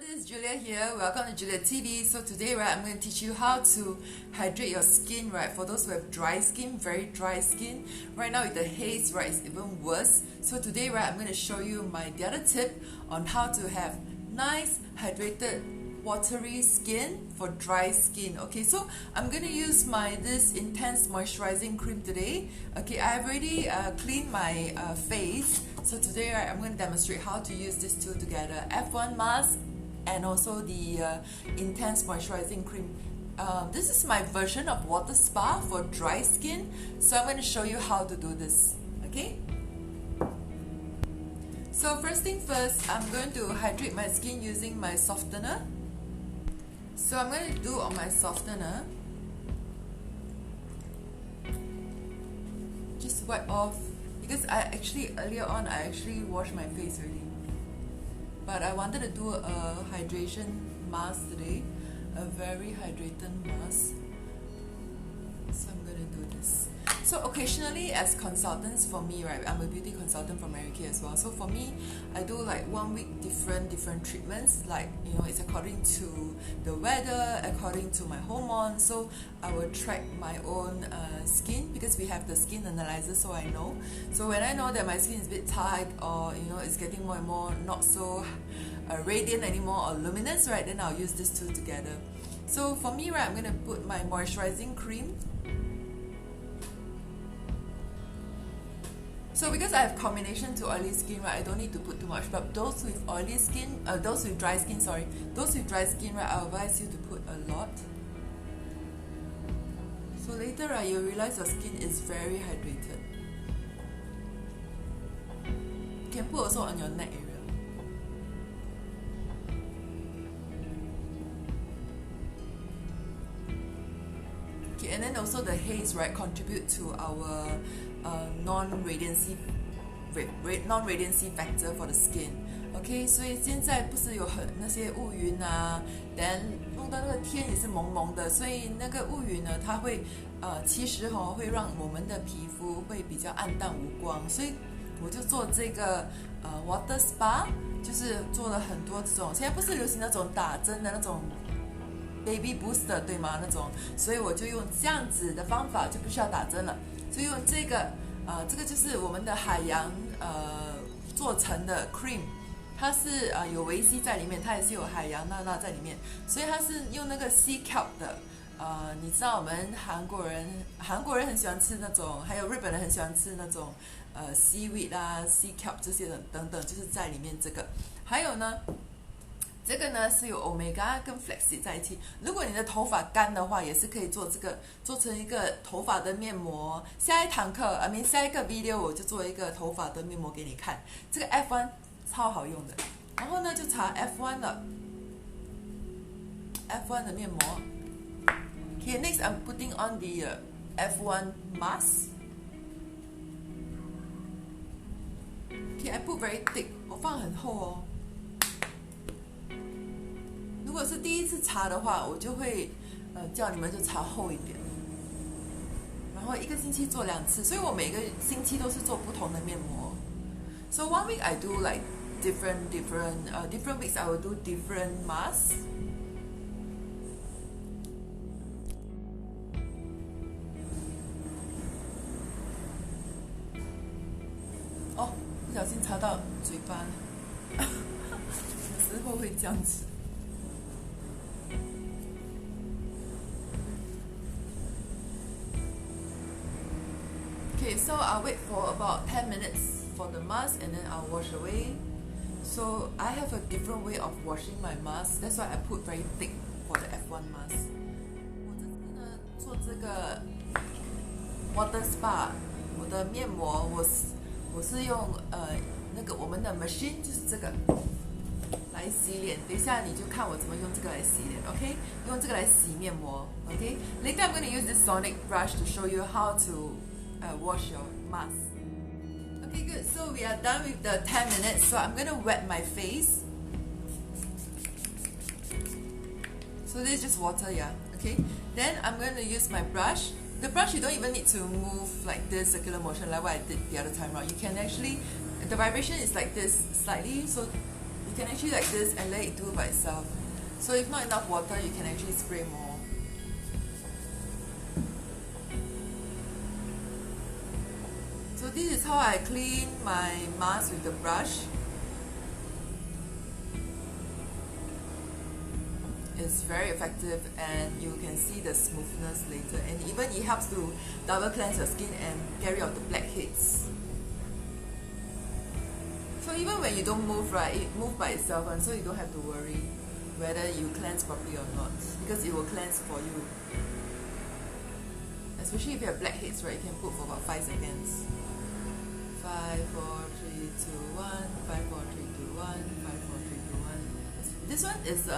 This is Julia here. Welcome to Julia TV. So today, right, I'm going to teach you how to hydrate your skin, right? For those who have dry skin, very dry skin. Right now with the haze, right, it's even worse. So today, right, I'm going to show you the other tip on how to have nice, hydrated, watery skin for dry skin. Okay, so I'm going to use this intense moisturizing cream today. Okay, I've already cleaned my face. So today, right, I'm going to demonstrate how to use these two together. F1 mask and also the intense moisturizing cream. This is my version of water spa for dry skin. So I'm going to show you how to do this. Okay? So first thing first, I'm going to hydrate my skin using my softener. So I'm going to do on my softener. Just wipe off, because earlier on I actually washed my face already. But I wanted to do a hydration mask today, a very hydrated mask. So I'm going to do this. So occasionally, as consultants for me, right, I'm a beauty consultant for Mary Kay as well. So for me, I do like 1 week different treatments. Like, you know, it's according to the weather, according to my hormones. So I will track my own skin, because we have the skin analyzer, so I know. So when I know that my skin is a bit tight, or you know, it's getting more and more not so radiant anymore or luminous, right, then I'll use these two together. So for me, right, I'm going to put my moisturizing cream. So because I have combination to oily skin, right, I don't need to put too much. But those with oily skin, those with dry skin, right, I advise you to put a lot. So later, right, you'll realize your skin is very hydrated. You can put also on your neck area. Okay, and then also the haze, right, contribute to our non-radiancy factor for the skin. Okay, 所以现在不是有那些乌云啊 then 弄到那个天也是蒙蒙的，所以那个乌云呢，它会其实会让我们的皮肤会比较暗淡无光，所以我就做这个water spa， 就是做了很多这种，现在不是流行那种打针的那种 baby booster 对吗？那种，所以我就用这样子的方法，就不需要打针了。所以用这个就是我们的海洋做成的 cream， 它是有维 C 在里面，它也是有海洋钠在里面，所以它是用那个 sea kelp 的。你知道我们韩国人很喜欢吃那种，还有日本人很喜欢吃那种seaweed 啊 sea kelp 这些的等等，就是在里面这个。还有呢，这个呢是有 omega 跟 flaxseed 在一起。如果你的头发干的话，也是可以做这个，做成一个头发的面膜。下一堂课下一个 video 我就做一个头发的面膜给你看。这个 F1 超好用的。然后呢就擦 F1 了 ，F1 的面膜。Okay, next I'm putting on the F1 mask. Okay, I put very thick. 我放很厚哦。如果是第一次擦的话，我就会叫你们就擦厚一点，然后1个星期做2次，所以我每个星期都是做不同的面膜。So 1 week I do like different weeks I will do different masks.哦，不小心擦到嘴巴了，有时候会这样子。Okay, so I'll wait for about 10 minutes for the mask and then I'll wash away. So I have a different way of washing my mask. That's why I put very thick for the F1 mask. 我这次呢做这个 water spa， 我的面膜我是用那个我们的 machine， 就是这个来洗脸。等一下你就看我怎么用这个来洗脸 ，OK？ 用这个来洗面膜 ，OK？ Later I'm going to use this sonic brush to show you how to wash your mask. Okay, good. So we are done with the 10 minutes. So I'm going to wet my face. So this is just water, yeah. Okay. Then I'm going to use my brush. The brush you don't even need to move like this circular motion like what I did the other time around. You can actually, the vibration is like this slightly. So you You can actually like this and let it do by itself. So if not enough water, you can actually spray more. So this is how I clean my mask with the brush. It's very effective, and you can see the smoothness later, and even it helps to double cleanse your skin and get rid of the blackheads. So even when you don't move, right, it moves by itself, and so you don't have to worry whether you cleanse properly or not, because it will cleanse for you. Especially if you have blackheads, right, you can put for about 5 seconds. 5, 4, 3, 2, 1, 5, 4, 3, 2, 1, 5, 4, 3, 2, 1. This one is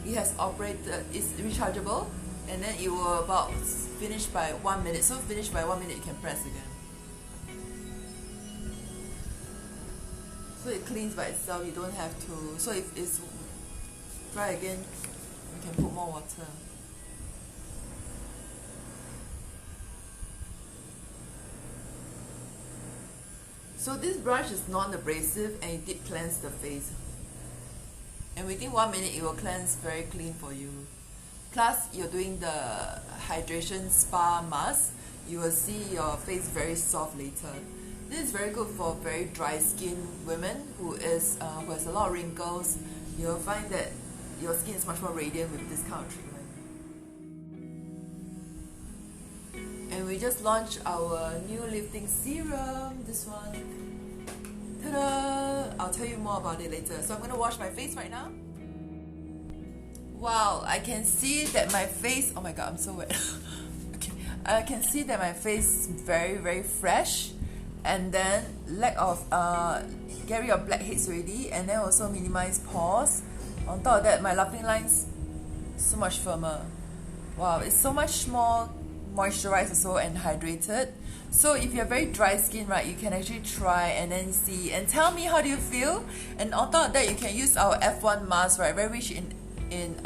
it has operated, it's rechargeable, and then it will about finish by 1 minute. So finish by 1 minute, you can press again. So it cleans by itself, you don't have to. So if it's dry again, you can put more water. So this brush is non-abrasive and it deep cleanses the face. And within 1 minute, it will cleanse very clean for you. Plus, you're doing the hydration spa mask. You will see your face very soft later. This is very good for very dry skin women who has a lot of wrinkles. You'll find that your skin is much more radiant with this kind of treatment. And we just launched our new lifting serum, this one. Ta-da! I'll tell you more about it later. So I'm going to wash my face right now. Wow, I can see that my face, oh my god, I'm so wet. Okay, I can see that my face is very, very fresh. And then lack of, get rid of blackheads already. And then also minimize pores. On top of that, my laughing lines so much firmer. Wow, it's so much more moisturized also and hydrated. So if you have very dry skin, right, you can actually try and then see and tell me how do you feel. And on top of that, you can use our F1 mask, right, very rich in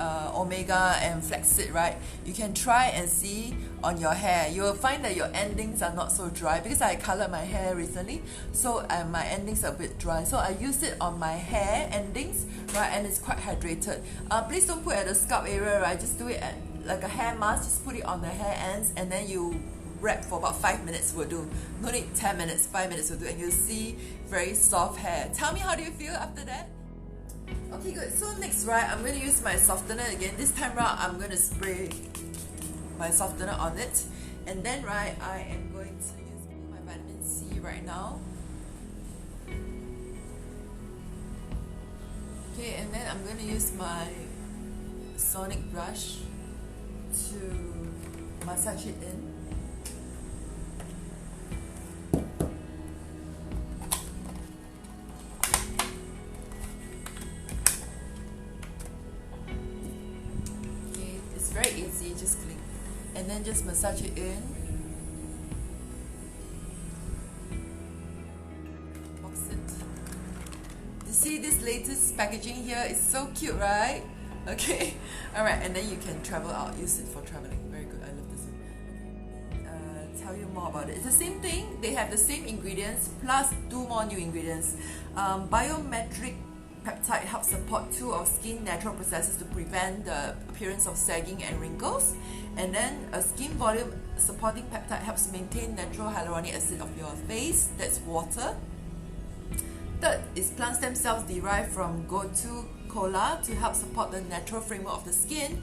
omega and flaxseed, right. You can try and see on your hair. You will find that your endings are not so dry, because I colored my hair recently, so my endings are a bit dry. So I used it on my hair endings, right, and it's quite hydrated. Please don't put it at the scalp area, right. Just do it at like a hair mask. Just put it on the hair ends, and then you wrap for about 5 minutes will do. No need 10 minutes, 5 minutes will do, and you'll see very soft hair. Tell me, how do you feel after that? Okay, good. So next, right, I'm going to use my softener again. This time around, I'm going to spray my softener on it. And then, right, I am going to use my vitamin C right now. Okay, and then I'm going to use my sonic brush to massage it in. Very easy, just click and then just massage it in. Box it. You see this latest packaging here is so cute, right? Okay, alright, and then you can travel out, use it for traveling. Very good, I love this one. Okay, tell you more about it. It's the same thing, they have the same ingredients plus 2 more new ingredients. Biometric peptide helps support 2 of skin natural processes to prevent the appearance of sagging and wrinkles. And then a skin volume supporting peptide helps maintain natural hyaluronic acid of your face, that's water. Third is plant stem cells derived from gotu kola to help support the natural framework of the skin.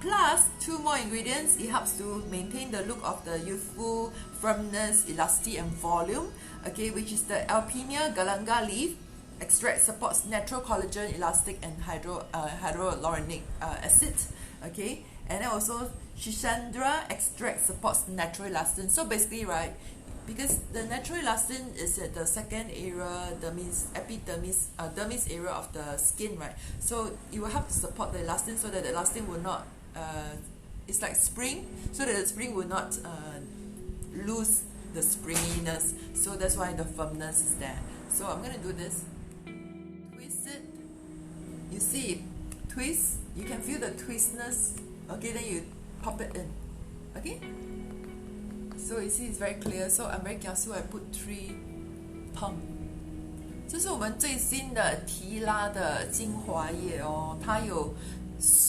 Plus 2 more ingredients, it helps to maintain the look of the youthful firmness, elasticity and volume, okay, which is the Alpinia galanga leaf extract supports natural collagen, elastic and hyaluronic acid, okay, and then also Shishandra extract supports natural elastin. So basically, right, because the natural elastin is at the second area, epidermis, dermis area of the skin, right, so it will help to support the elastin so that the elastin will not, it's like spring, so that the spring will not lose the springiness, so that's why the firmness is there. So I'm going to do this. You see it twist, you can feel the twistness, okay, then you pop it in, okay, so you see it's very clear. So I'm very careful, I put 3 pump 这是我们最新的提拉的精华液哦，它有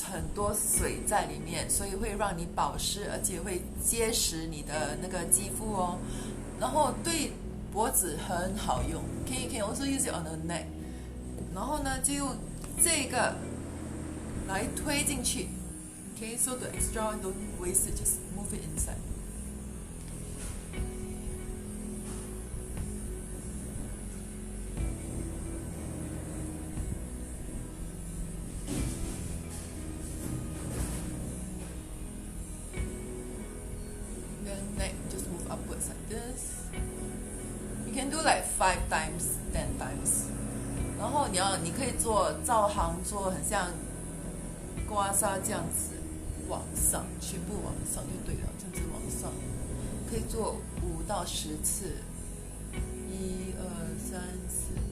很多水在里面，所以会让你保湿，而且会结实你的那个肌肤哦。然后对脖子很好用， you can also use it on the neck。然后呢，就用这个来推进去。Okay, so the extra don't waste it, just move it inside. Then neck, just move upwards like this. You can do like 5 times, 10 times. 然后你可以照行做，很像刮痧这样子。往上，全部往上就对了，这样子往上，可以做5到10次，1、2、3、4，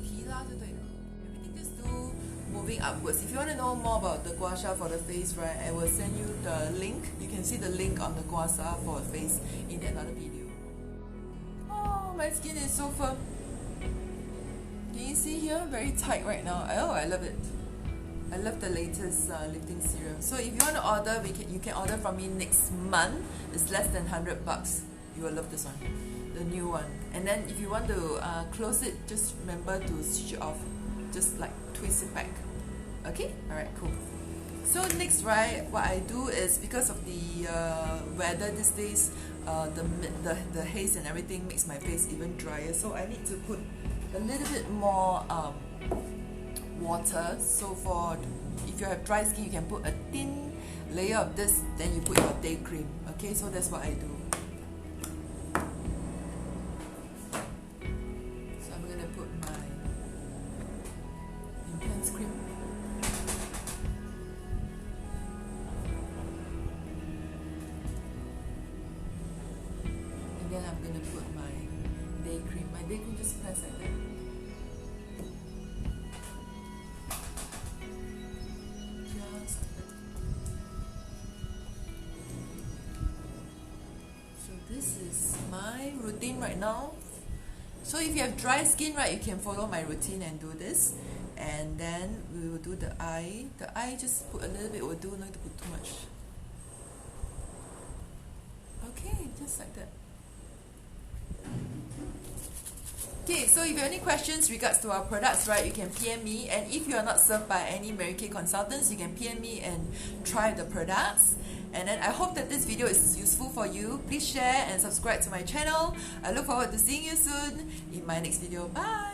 提拉就对了。Everything just do moving upwards. If you want to know more about the gua sha for the face, right, I will send you the link. You can see the link on the gua sha for the face in another video. Oh, my skin is so firm. Can you see here? Very tight right now. Oh, I love it. I love the latest lifting serum. So if you want to order, you can order from me next month. It's less than $100. You will love this one, the new one. And then if you want to close it, just remember to switch it off. Just like twist it back. Okay? Alright, cool. So next, right, what I do is, because of the weather these days, the haze and everything makes my face even drier. So I need to put a little bit more water. So if you have dry skin, you can put a thin layer of this, then you put your day cream. Okay, so that's what I do. So I'm gonna put my intense cream. And then I'm gonna put my day cream. My day cream just press like that. This is my routine right now. So if you have dry skin, right, you can follow my routine and do this. And then we will do the eye. The eye, just put a little bit, we'll do, not to put too much. Okay, just like that. Okay, so if you have any questions regards to our products, right, you can PM me. And if you are not served by any Mary Kay consultants, you can PM me and try the products. And then I hope that this video is useful for you. Please share and subscribe to my channel. I look forward to seeing you soon in my next video. Bye!